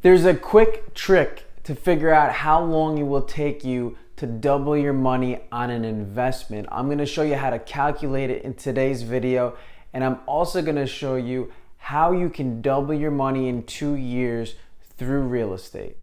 There's a quick trick to figure out how long it will take you to double your money on an investment. I'm going to show you how to calculate it in today's video, and I'm also going to show you how you can double your money in 2 years through real estate.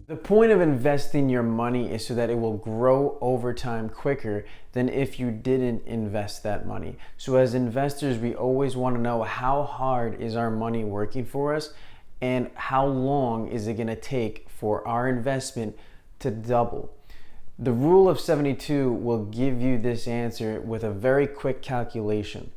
The point of investing your money is so that it will grow over time quicker than if you didn't invest that money. So as investors, we always want to know how hard is our money working for us and how long is it going to take for our investment to double. The rule of 72 will give you this answer with a very quick calculation.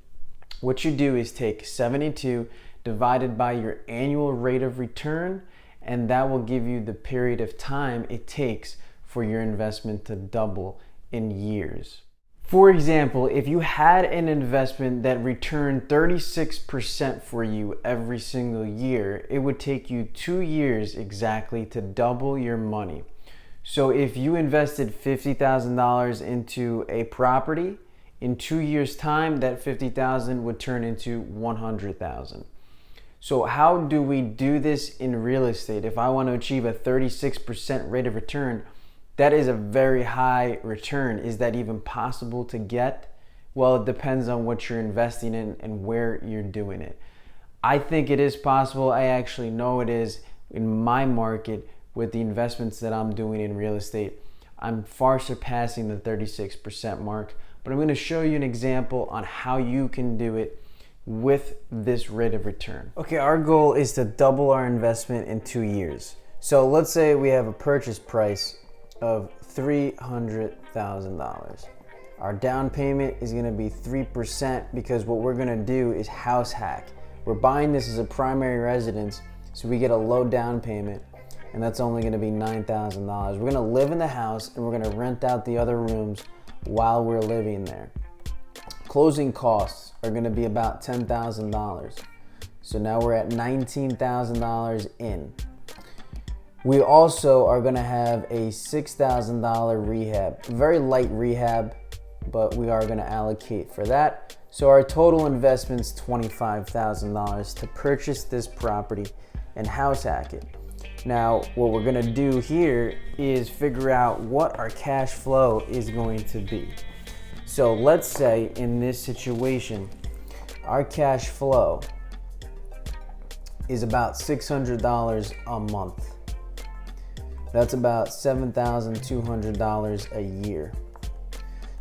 What you do is take 72 divided by your annual rate of return, and that will give you the period of time it takes for your investment to double in years. For example, if you had an investment that returned 36% for you every single year, it would take you 2 years exactly to double your money. So if you invested $50,000 into a property, in 2 years' time, that $50,000 would turn into $100,000. So how do we do this in real estate? If I want to achieve a 36% rate of return, that is a very high return. Is that even possible to get? Well, it depends on what you're investing in and where you're doing it. I think it is possible. I actually know it is in my market with the investments that I'm doing in real estate. I'm far surpassing the 36% mark, but I'm going to show you an example on how you can do it with this rate of return. Okay, our goal is to double our investment in 2 years. So let's say we have a purchase price of $300,000. Our down payment is going to be 3% because what we're going to do is house hack. We're buying this as a primary residence, so we get a low down payment, and that's only going to be $9,000. We're going to live in the house and we're going to rent out the other rooms while we're living there. Closing costs are going to be about $10,000. So now we're at $19,000 in. We also are going to have a $6,000 rehab, very light rehab, but we are going to allocate for that. So our total investment is $25,000 to purchase this property and house hack it. Now, what we're going to do here is figure out what our cash flow is going to be. So let's say in this situation, our cash flow is about $600 a month. That's about $7,200 a year.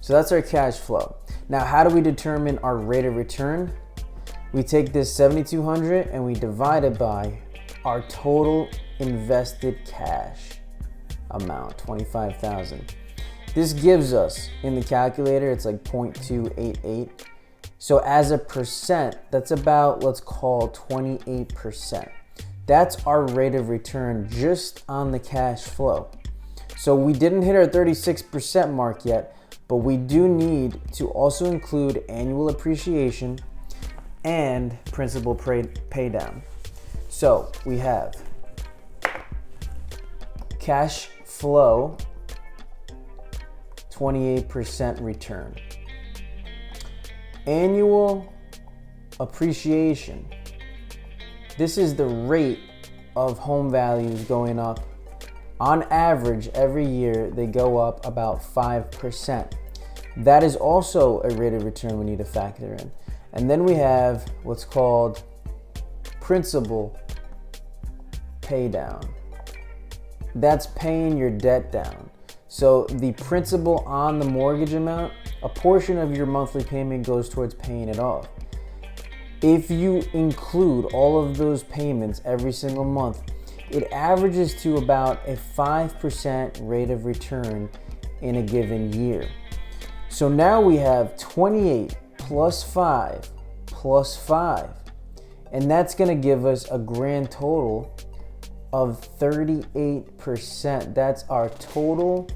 So that's our cash flow. Now, how do we determine our rate of return? We take this $7,200 and we divide it by our total invested cash amount, $25,000. This gives us, in the calculator, it's like 0.288. So as a percent, that's about, let's call 28%. That's our rate of return just on the cash flow. So we didn't hit our 36% mark yet, but we do need to also include annual appreciation and principal pay down. So we have cash flow, 28% return. Annual appreciation. This is the rate of home values going up. On average, every year they go up about 5%. That is also a rate of return we need to factor in. And then we have what's called principal pay down. That's paying your debt down. So the principal on the mortgage amount, a portion of your monthly payment goes towards paying it off. If you include all of those payments every single month, it averages to about a 5% rate of return in a given year. So now we have 28 plus 5 plus 5, and that's going to give us a grand total of 38%. That's our total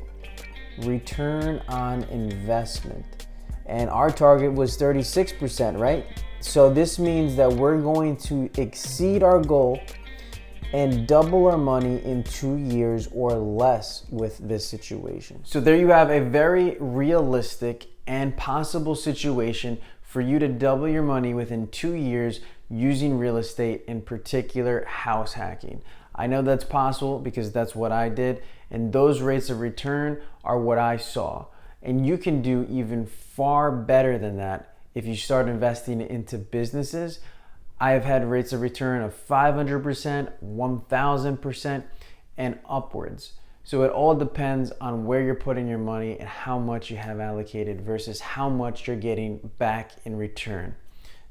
return on investment. And our target was 36%, right? So this means that we're going to exceed our goal and double our money in 2 years or less with this situation. So there you have a very realistic and possible situation for you to double your money within 2 years using real estate, in particular house hacking. I know that's possible because that's what I did, and those rates of return are what I saw. And you can do even far better than that if you start investing into businesses. I have had rates of return of 500%, 1000%, and upwards. So it all depends on where you're putting your money and how much you have allocated versus how much you're getting back in return.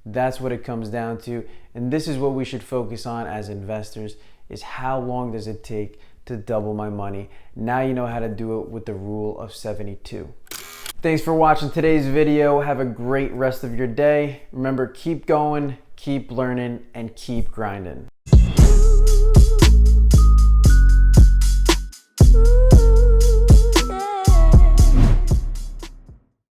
That's what it comes down to. And this is what we should focus on as investors, is how long does it take to double my money? Now you know how to do it with the rule of 72. Thanks for watching today's video. Have a great rest of your day. Remember, keep going, keep learning, and keep grinding.